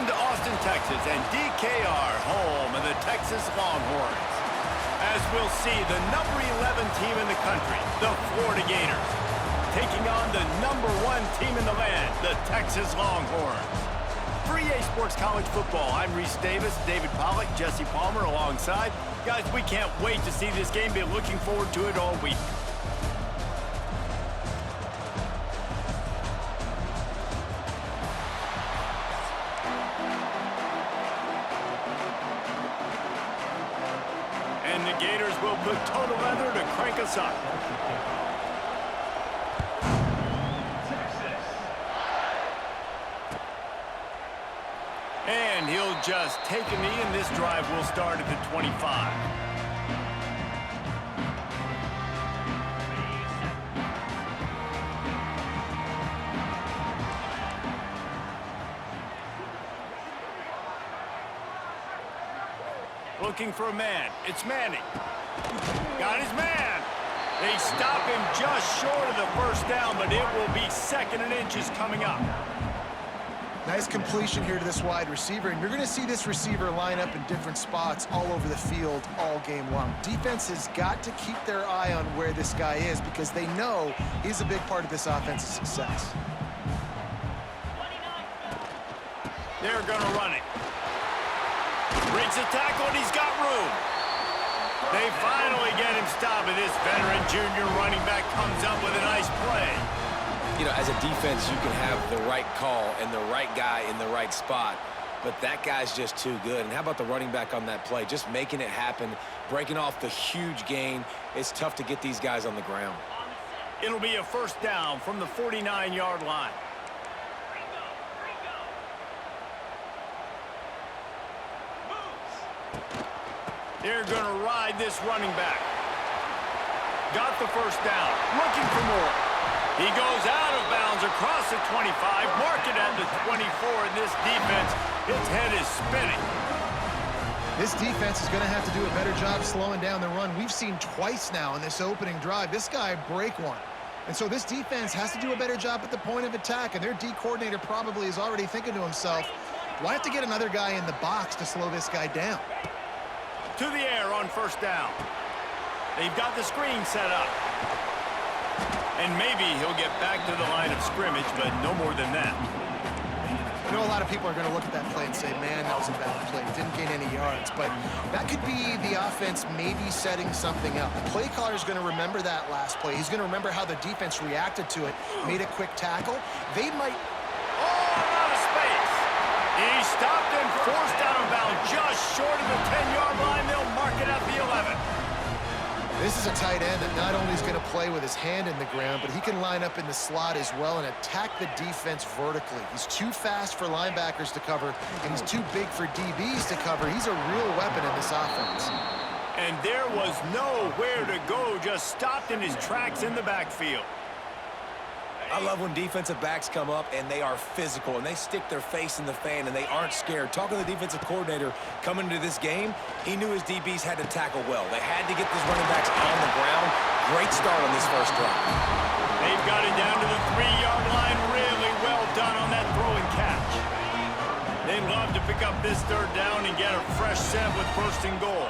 to Austin, Texas, and DKR, home of the Texas Longhorns. As we'll see, the number 11 team in the country, the Florida Gators, taking on the number 1 team in the land, the Texas Longhorns. For EA Sports College Football, I'm Reese Davis, David Pollack, Jesse Palmer alongside. Guys, we can't wait to see this game. Been looking forward to it all week. And the Gators will put total leather to crank us up. And he'll just take a knee, and this drive will start at the 25. Looking for a man. It's Manning. Got his man. They stop him just short of the first down, but it will be 2nd and inches coming up. Nice completion here to this wide receiver, and you're going to see this receiver line up in different spots all over the field all game long. Defense has got to keep their eye on where this guy is because they know he's a big part of this offense's success. They're going to run it. Breaks the tackle, and he's got room. They finally get him stopped, and this veteran junior running back comes up with a nice play. You know, as a defense, you can have the right call and the right guy in the right spot, but that guy's just too good. And how about the running back on that play? Just making it happen, breaking off the huge gain. It's tough to get these guys on the ground. It'll be a 1st down from the 49-yard line. They're going to ride this running back. Got the 1st down. Looking for more. He goes out of bounds across the 25, mark it at the 24, and this defense, its head is spinning. This defense is going to have to do a better job slowing down the run. We've seen twice now in this opening drive. This guy break one. And so this defense has to do a better job at the point of attack, and their D coordinator probably is already thinking to himself, do I have to get another guy in the box to slow this guy down? To the air on 1st down. They've got the screen set up. And maybe he'll get back to the line of scrimmage, but no more than that. I know a lot of people are going to look at that play and say, man, that was a bad play. Didn't gain any yards. But that could be the offense maybe setting something up. The play caller is going to remember that last play. He's going to remember how the defense reacted to it, made a quick tackle. They might... Oh, out of space. He stopped and forced out of bounds just short of the 10-yard line. They'll mark it at the 11. This is a tight end that not only is going to play with his hand in the ground, but he can line up in the slot as well and attack the defense vertically. He's too fast for linebackers to cover, and he's too big for DBs to cover. He's a real weapon in this offense. And there was nowhere to go, just stopped in his tracks in the backfield. I love when defensive backs come up and they are physical and they stick their face in the fan and they aren't scared. Talking to the defensive coordinator coming into this game, he knew his DBs had to tackle well. They had to get these running backs on the ground. Great start on this first drive. They've got it down to the 3-yard line. Really well done on that throw and catch. They'd love to pick up this 3rd down and get a fresh set with 1st and goal.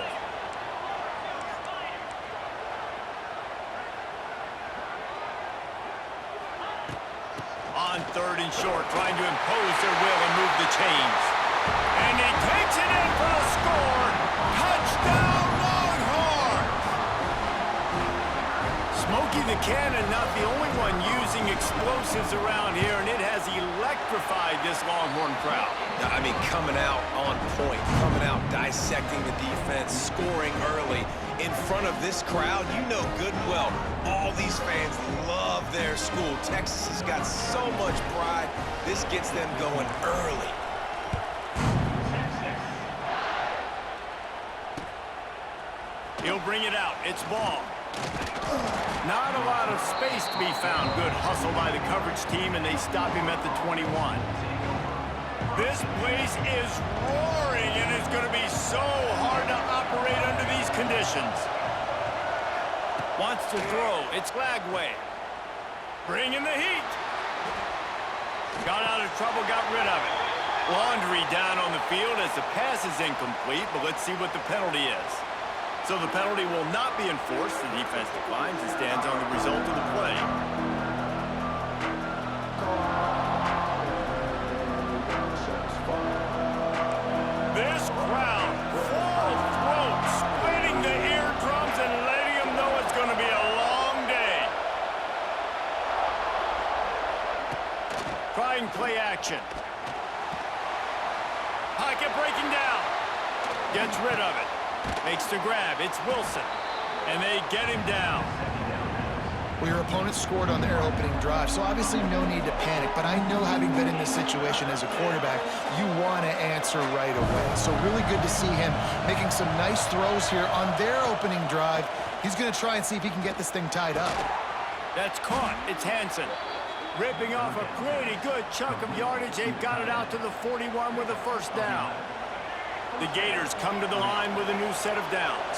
On 3rd and short, trying to impose their will and move the chains. And he takes it in for the score. Touchdown, Longhorns! Smokey the Cannon, not the only one using explosives around here, and it has electrified this Longhorn crowd. I mean, coming out on point, coming out dissecting the defense, scoring early. In front of this crowd, you know good and well, all these fans love their school. Texas has got so much pride. This gets them going early. He'll bring it out. It's ball. Not a lot of space to be found. Good hustle by the coverage team, and they stop him at the 21. This place is roaring, and it's going to be so hard to operate under these conditions. Wants to throw. It's Lagway. Bringing the heat. Got out of trouble, got rid of it. Laundry down on the field as the pass is incomplete, but let's see what the penalty is. So the penalty will not be enforced. The defense declines and stands on the result of the play. This crowd, full throat, splitting the eardrums and letting them know it's going to be a long day. Trying play action. Pocket breaking down. Gets rid of it. Makes the grab. It's Wilson. And they get him down. Well, your opponent scored on their opening drive, so obviously no need to panic. But I know, having been in this situation as a quarterback, you want to answer right away. So really good to see him making some nice throws here on their opening drive. He's going to try and see if he can get this thing tied up. That's caught. It's Hansen. Ripping off a pretty good chunk of yardage. They've got it out to the 41 with a first down. The Gators come to the line with a new set of downs.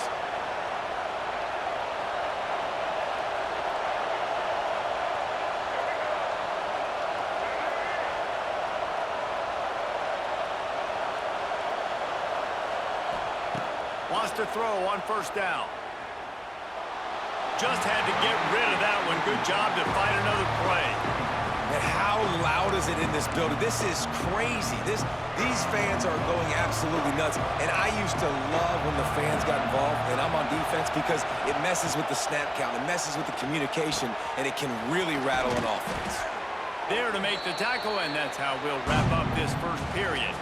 Wants to throw on first down. Just had to get rid of that one. Good job to fight another play. And how loud is it in this building? This is crazy. These fans are going absolutely nuts. And I used to love when the fans got involved, and I'm on defense, because it messes with the snap count. It messes with the communication, and it can really rattle an offense. There to make the tackle, and that's how we'll wrap up this first period.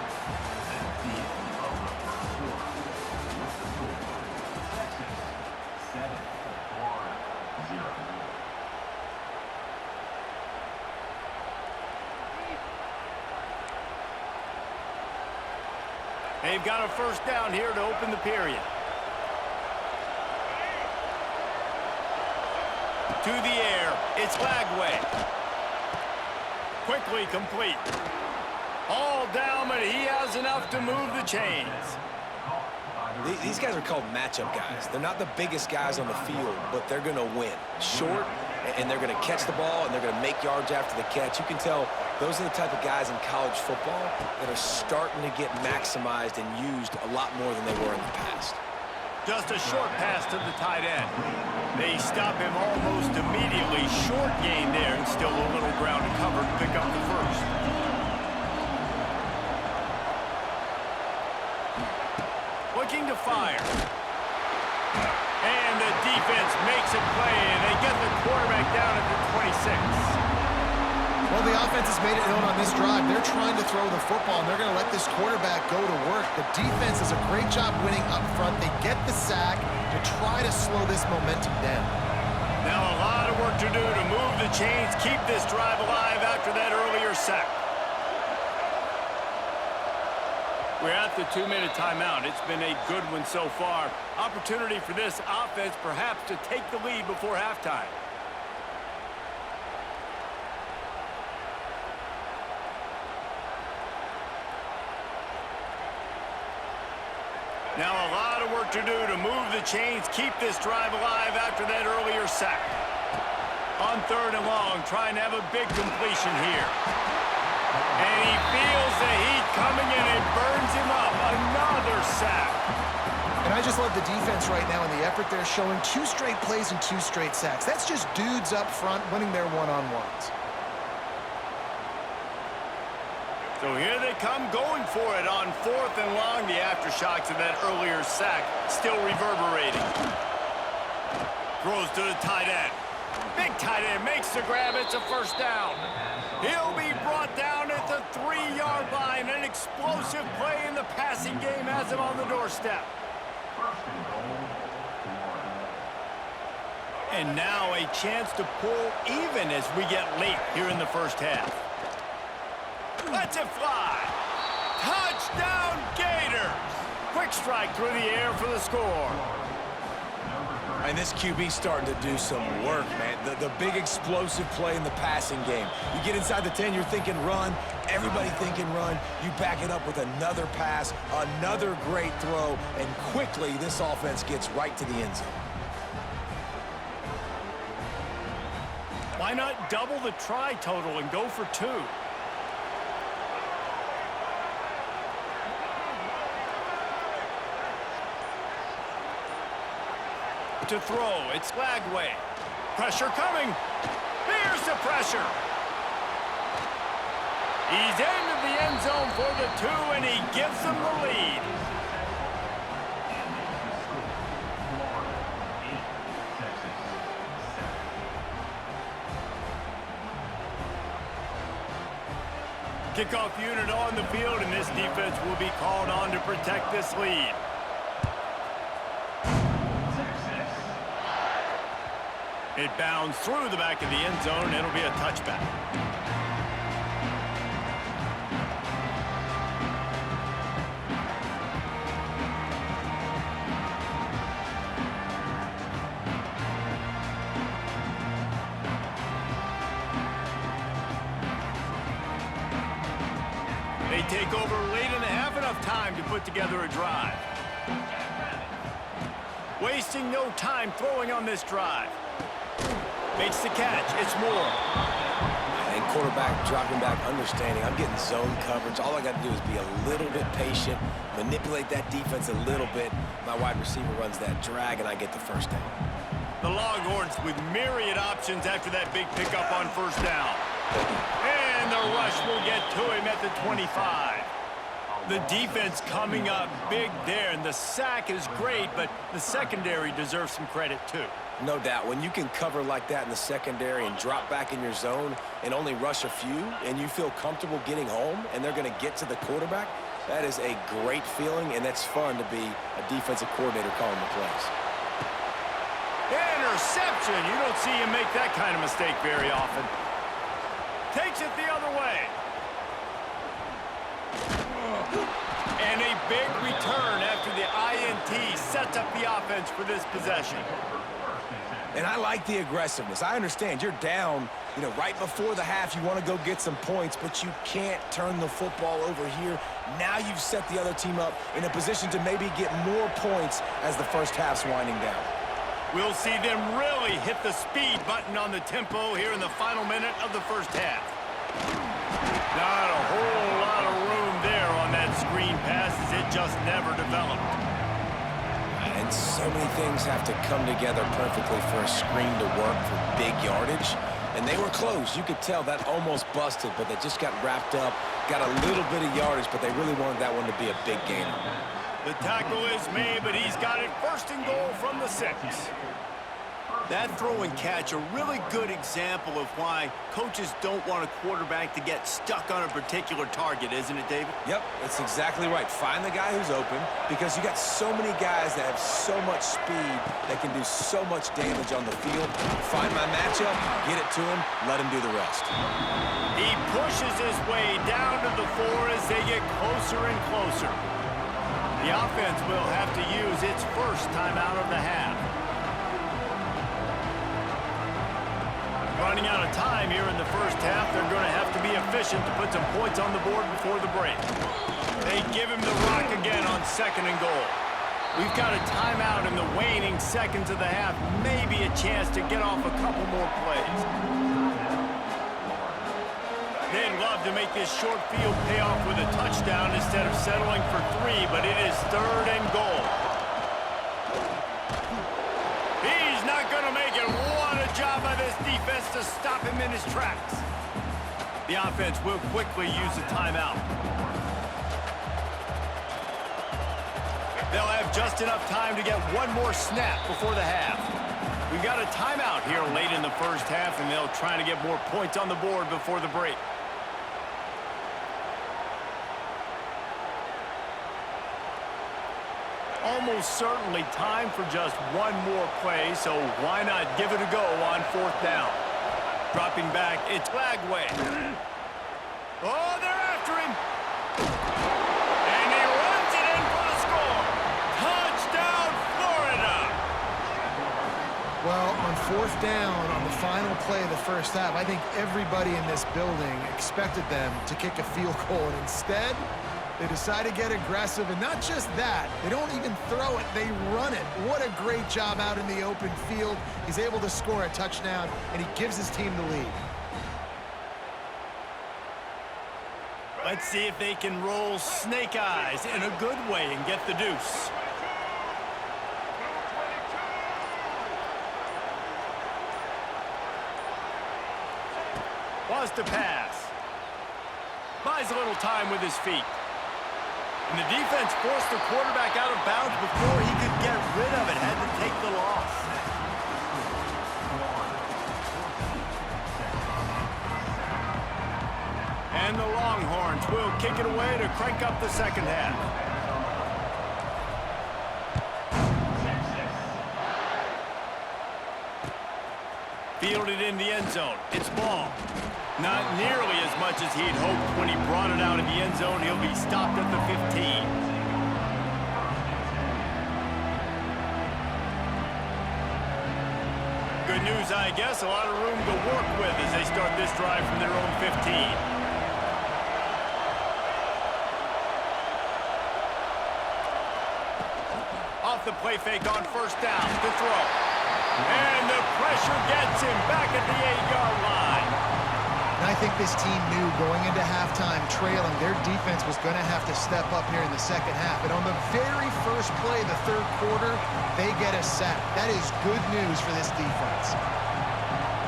They've got a first down here to open the period. To the air, it's Lagway. Quickly complete. All down, but he has enough to move the chains. These guys are called matchup guys. They're not the biggest guys on the field, but they're going to win. Short, and they're going to catch the ball, and they're going to make yards after the catch. You can tell those are the type of guys in college football that are starting to get maximized and used a lot more than they were in the past. Just a short pass to the tight end. They stop him almost immediately. Short gain there, and still a little ground to cover to pick up the first. Looking to fire. And the defense makes a play, and they get the quarterback down at the 26. Well, the offense has made it known on this drive. They're trying to throw the football, and they're going to let this quarterback go to work. The defense does a great job winning up front. They get the sack to try to slow this momentum down. Now a lot of work to do to move the chains, keep this drive alive after that earlier sack. We're at the 2-minute timeout. It's been a good one so far. Opportunity for this offense perhaps to take the lead before halftime. Now a lot of work to do to move the chains, keep this drive alive after that earlier sack. On 3rd and long, trying to have a big completion here. And he feels the heat coming in and burns him up. Another sack. And I just love the defense right now and the effort they're showing. 2 straight plays and 2 straight sacks. That's just dudes up front winning their one-on-ones. So here they come going for it on 4th and long. The aftershocks of that earlier sack still reverberating. Throws to the tight end. Big tight end makes the grab. It's a first down. He'll be brought down at the 3-yard line. An explosive play in the passing game has him on the doorstep. And now a chance to pull even as we get late here in the first half. Lets it fly. Touchdown, Gators. Quick strike through the air for the score. And this QB starting to do some work, man. The big explosive play in the passing game. You get inside the 10, you're thinking run. Everybody thinking run. You back it up with another pass, another great throw, and quickly this offense gets right to the end zone. Why not double the try total and go for 2? to throw. It's Lagway. Pressure coming. There's the pressure. He's into the end zone for the 2, and he gives them the lead. Kickoff unit on the field, and this defense will be called on to protect this lead. It bounds through the back of the end zone, and it'll be a touchback. They take over late in the half, enough time to put together a drive. Wasting no time throwing on this drive. Makes the catch. It's Moore. And quarterback dropping back, understanding I'm getting zone coverage. All I got to do is be a little bit patient, manipulate that defense a little bit. My wide receiver runs that drag, and I get the first down. The Longhorns with myriad options after that big pickup on first down. And the rush will get to him at the 25. The defense coming up big there, and the sack is great, but the secondary deserves some credit too. No doubt. When you can cover like that in the secondary and drop back in your zone and only rush a few, and you feel comfortable getting home, and they're going to get to the quarterback, that is a great feeling, and that's fun to be a defensive coordinator calling the plays. Interception. You don't see him make that kind of mistake very often. Takes it the other way. And a big return after the INT sets up the offense for this possession. And I like the aggressiveness. I understand you're down, right before the half. You want to go get some points, but you can't turn the football over here. Now you've set the other team up in a position to maybe get more points as the first half's winding down. We'll see them really hit the speed button on the tempo here in the final minute of the first half. Not a whole lot of room there on that screen pass, as it just never developed. And so many things have to come together perfectly for a screen to work for big yardage. And they were close. You could tell that almost busted, but they just got wrapped up, got a little bit of yardage, but they really wanted that one to be a big gainer. The tackle is made, but he's got it first and goal from the 6. That throw and catch, a really good example of why coaches don't want a quarterback to get stuck on a particular target, isn't it, David? Yep, that's exactly right. Find the guy who's open, because you got so many guys that have so much speed that can do so much damage on the field. Find my matchup, get it to him, let him do the rest. He pushes his way down to the 4 as they get closer and closer. The offense will have to use its first timeout of the half. Running out of time here in the first half, they're going to have to be efficient to put some points on the board before the break. They give him the rock again on second and goal. We've got a timeout in the waning seconds of the half, maybe a chance to get off a couple more plays. They'd love to make this short field pay off with a touchdown instead of settling for 3, but it is third and goal. He's not going to make it. What a job by this defense to stop him in his tracks. The offense will quickly use a timeout. They'll have just enough time to get one more snap before the half. We've got a timeout here late in the first half, and they'll try to get more points on the board before the break. Almost certainly time for just one more play, so why not give it a go on fourth down? Dropping back, it's Lagway. Oh, they're after him. And he runs it in for the score. Touchdown, Florida. Well, on fourth down, on the final play of the first half, I think everybody in this building expected them to kick a field goal, and instead, they decide to get aggressive, and not just that, they don't even throw it, they run it. What a great job out in the open field. He's able to score a touchdown, and he gives his team the lead. Let's see if they can roll snake eyes in a good way and get the deuce. draws to pass. Buys a little time with his feet. And the defense forced the quarterback out of bounds before he could get rid of it. Had to take the loss. And the Longhorns will kick it away to crank up the second half. Fielded in the end zone. It's ball. Not nearly as much as he'd hoped when he brought it out in the end zone. He'll be stopped at the 15. Good news, I guess. A lot of room to work with as they start this drive from their own 15. Off the play fake on first down to throw. And the pressure gets him back at the 8-yard line. And I think this team knew going into halftime trailing, their defense was going to have to step up here in the second half. And on the very first play of the third quarter, they get a sack. That is good news for this defense.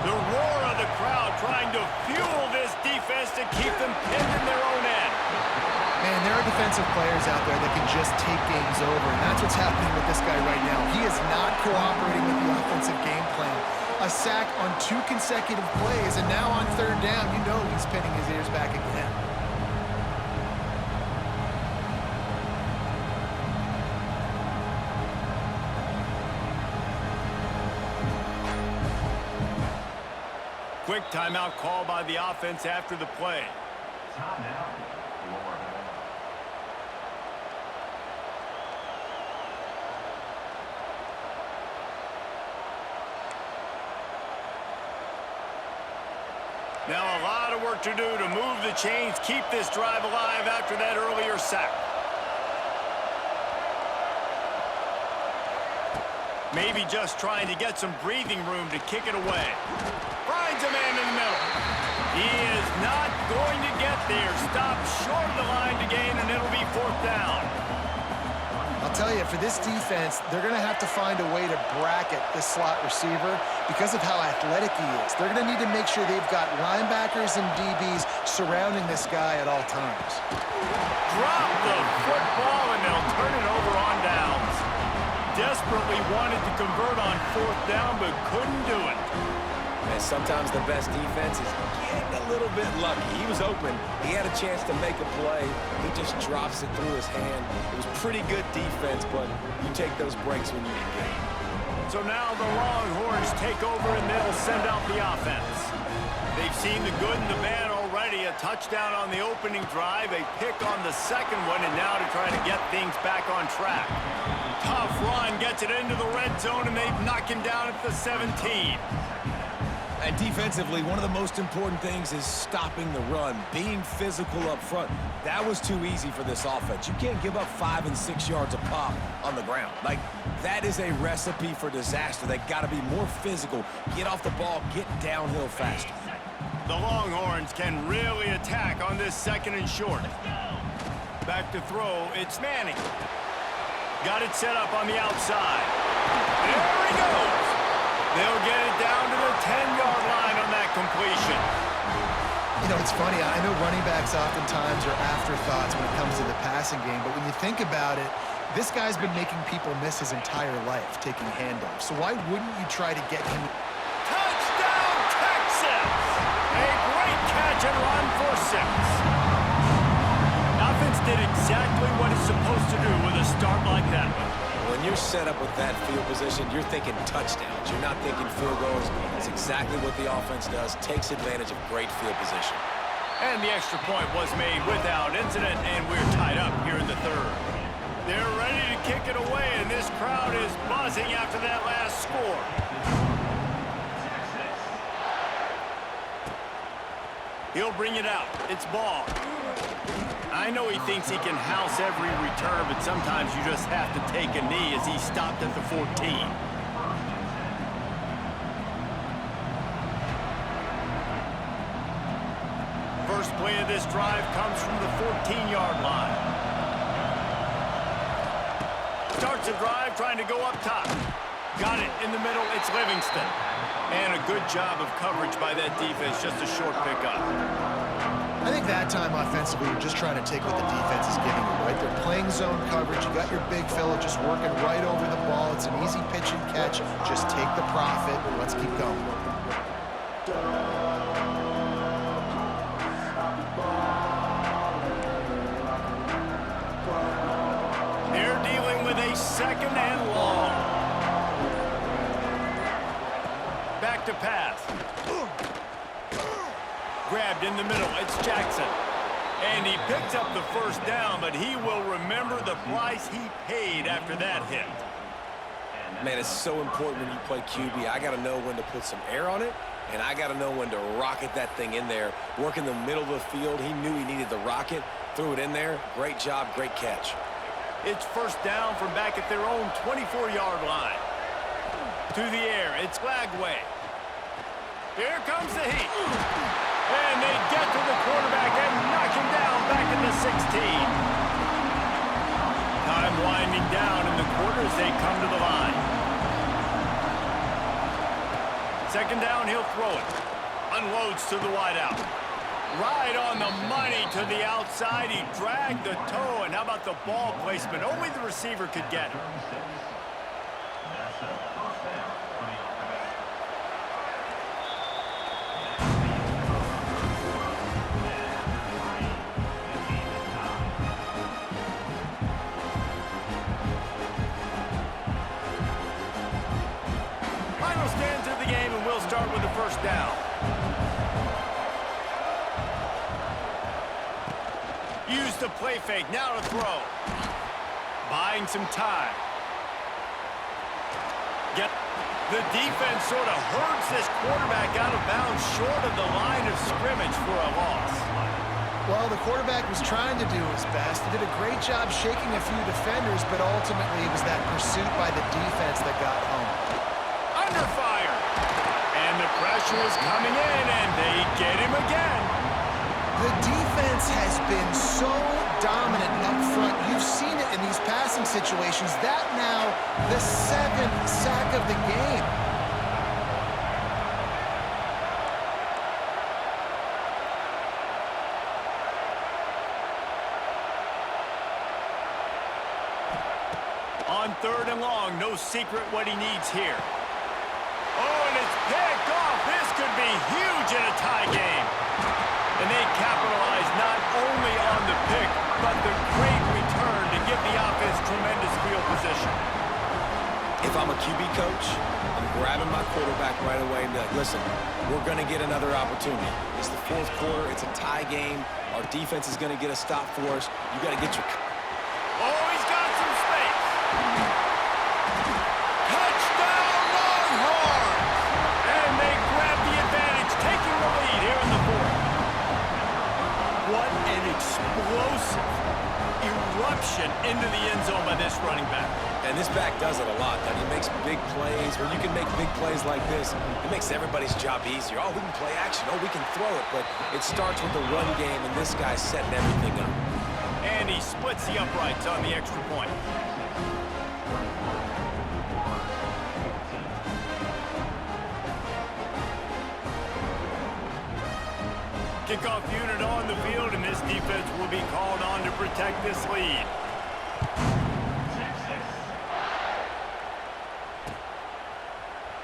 The roar of the crowd trying to fuel this defense to keep them pinned in their own end. Man, there are defensive players out there that can just take games over, and that's what's happening with this guy right now. He is not cooperating with the offensive game plan. A sack on 2 consecutive plays, and now on third down, you know he's pinning his ears back again. Quick timeout call by the offense after the play. Timeout. Now a lot of work to do to move the chains, keep this drive alive after that earlier sack. Maybe just trying to get some breathing room to kick it away. Finds a man in the middle. He is not going to get there. Stopped short of the line to gain, and it'll be fourth down. I'll tell you, for this defense, they're going to have to find a way to bracket this slot receiver because of how athletic he is. They're going to need to make sure they've got linebackers and DBs surrounding this guy at all times. Drop the football, and they'll turn it over on downs. Desperately wanted to convert on fourth down, but couldn't do it. And sometimes the best defense is getting a little bit lucky. He was open. He had a chance to make a play. He just drops it through his hand. It was pretty good defense, but you take those breaks when you can get them. So now the Longhorns take over, and they'll send out the offense. They've seen the good and the bad already. A touchdown on the opening drive, a pick on the second one, and now to try to get things back on track. Tough run, gets it into the red zone, and they knock him down at the 17. And defensively, one of the most important things is stopping the run, being physical up front. That was too easy for this offense. You can't give up 5 and 6 yards a pop on the ground. Like, that is a recipe for disaster. They got to be more physical, get off the ball, get downhill faster. The Longhorns can really attack on this second and short. Back to throw, it's Manning. Got it set up on the outside. There he goes. They'll get it down to the 10-yard line on that completion. You know, it's funny. I know running backs oftentimes are afterthoughts when it comes to the passing game, but when you think about it, this guy's been making people miss his entire life taking handoffs. So why wouldn't you try to get him? Touchdown, Texas! A great catch and run for 6. Offense did exactly what it's supposed to do with a start like that one. When you're set up with that field position, you're thinking touchdowns. You're not thinking field goals. It's exactly what the offense does, takes advantage of great field position. And the extra point was made without incident, and we're tied up here in the third. They're ready to kick it away, and this crowd is buzzing after that last score. He'll bring it out. It's ball. I know he thinks he can house every return, but sometimes you just have to take a knee as he stopped at the 14. First play of this drive comes from the 14-yard line. Starts a drive trying to go up top. Got it in the middle. It's Livingston. And a good job of coverage by that defense, just a short pickup. I think that time offensively, you're just trying to take what the defense is giving you, right? They're playing zone coverage. You got your big fella just working right over the ball. It's an easy pitch and catch. Just take the profit and let's keep going. They're dealing with a second and long. Back to pass. Grabbed in the middle. It's Jackson. And he picks up the first down, but he will remember the price he paid after that hit. Man, it's so important when you play QB. I got to know when to put some air on it, and I got to know when to rocket that thing in there. Work in the middle of the field. He knew he needed the rocket. Threw it in there. Great job, great catch. It's first down from back at their own 24-yard line. To the air, it's Lagway. Here comes the heat. And they get to the quarterback and knock him down back at the 16. Time winding down in the quarter as they come to the line. Second down, he'll throw it. Unloads to the wideout. Right on the money to the outside. He dragged the toe, and how about the ball placement? Only the receiver could get him. Start with the first down. Use the play fake, now to throw. Buying some time. The defense sort of herds this quarterback out of bounds short of the line of scrimmage for a loss. Well, the quarterback was trying to do his best. He did a great job shaking a few defenders, but ultimately it was that pursuit by the defense that got home. Under fire. And the pressure is coming in, and they get him again. The defense has been so dominant up front. You've seen it in these passing situations. That now, the 7th sack of the game. On third and long, no secret what he needs here. Oh, and it's picked off. This could be huge in a tie game. And they capitalize not only on the pick, but the great return to give the offense tremendous field position. If I'm a QB coach, I'm grabbing my quarterback right away and be like, listen, we're going to get another opportunity. It's the fourth quarter. It's a tie game. Our defense is going to get a stop for us. You got to get your... Oh, he's got some space. Touchdown, Longhorns! And they grab the advantage, taking the lead here in the fourth. What an explosive eruption into the end zone by this running back. And this back does it a lot. He makes big plays. When you can make big plays like this, it makes everybody's job easier. Oh, we can play action. Oh, we can throw it. But it starts with the run game, and this guy's setting everything up. And he splits the uprights on the extra point. Kickoff unit on the field, and this defense will be called on to protect this lead.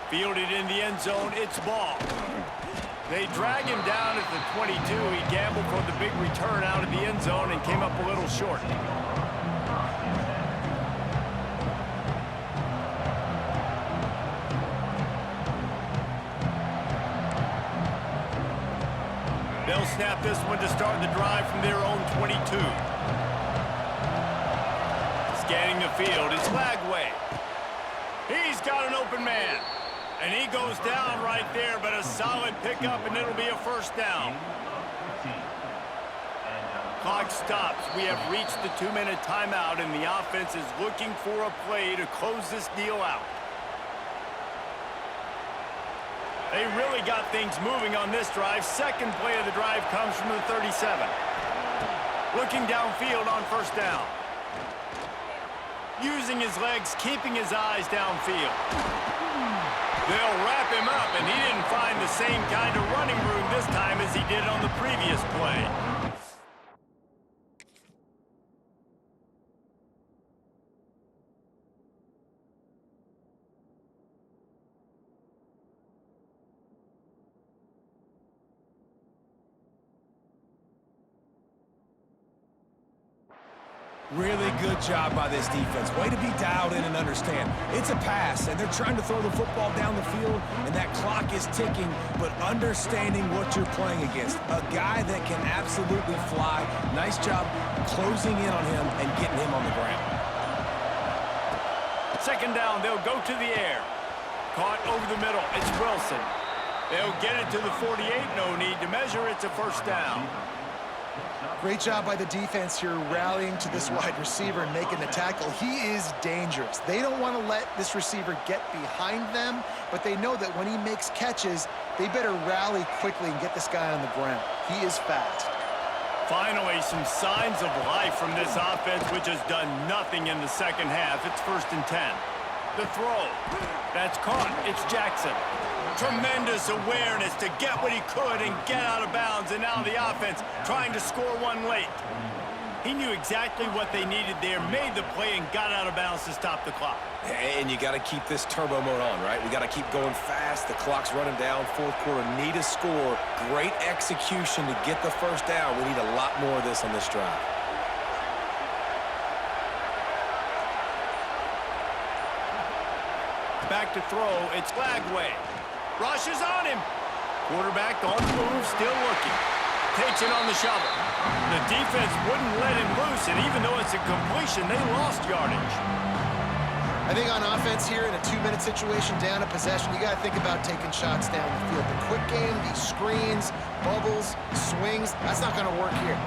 Fielded in the end zone, it's ball. They drag him down at the 22. He gambled for the big return out of the end zone and came up a little short. They'll snap this one to start the drive from their own 22. Scanning the field, it's Lagway. He's got an open man. And he goes down right there, but a solid pickup, and it'll be a first down. Clock stops. We have reached the 2-minute timeout, and the offense is looking for a play to close this deal out. They really got things moving on this drive. Second play of the drive comes from the 37. Looking downfield on first down. Using his legs, keeping his eyes downfield. They'll wrap him up, and he didn't find the same kind of running room this time as he did on the previous play. Really good job by this defense. Way to be dialed in and understand. It's a pass, and they're trying to throw the football down the field, and that clock is ticking, but understanding what you're playing against. A guy that can absolutely fly. Nice job closing in on him and getting him on the ground. Second down, they'll go to the air. Caught over the middle, it's Wilson. They'll get it to the 48, no need to measure, it's a first down. Great job by the defense here rallying to this wide receiver and making the tackle. He is dangerous. They don't want to let this receiver get behind them, but they know that when he makes catches, they better rally quickly and get this guy on the ground. He is fast. Finally, some signs of life from this offense, which has done nothing in the second half. It's 1st and 10. The throw. That's caught. It's Jackson. Tremendous awareness to get what he could and get out of bounds, and now the offense trying to score one late. He knew exactly what they needed there, made the play, and got out of bounds to stop the clock. And you got to keep this turbo mode on, right? We got to keep going fast. The clock's running down. 4th quarter, need a score. Great execution to get the first down. We need a lot more of this on this drive. Back to throw, it's Lagway. Rush is on him. Quarterback on the move, still looking. Takes it on the shovel. The defense wouldn't let him loose, and even though it's a completion, they lost yardage. I think on offense here in a 2-minute situation down a possession, you got to think about taking shots down the field. The quick game, these screens, bubbles, swings, that's not going to work here.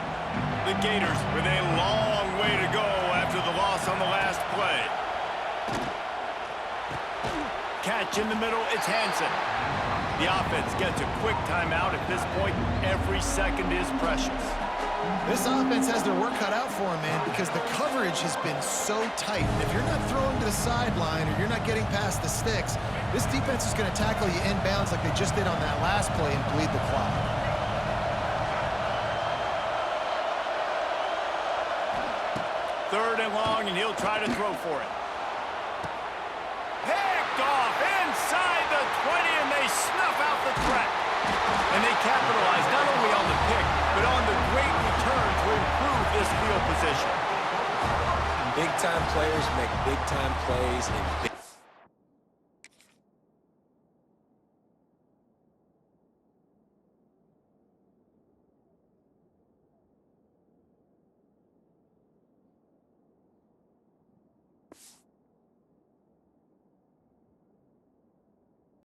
The Gators with a long way to go after the loss on the last play. Catch in the middle, it's Hansen. The offense gets a quick timeout at this point. Every second is precious. This offense has their work cut out for them, man, because the coverage has been so tight. And if you're not throwing to the sideline or you're not getting past the sticks, this defense is going to tackle you inbounds like they just did on that last play and bleed the clock. Third and long, and he'll try to throw for it. Picked off inside the 20, and they snuff out the threat. And they capitalize not only on the pick, but on the great return to improve this field position. Big-time players make big-time plays in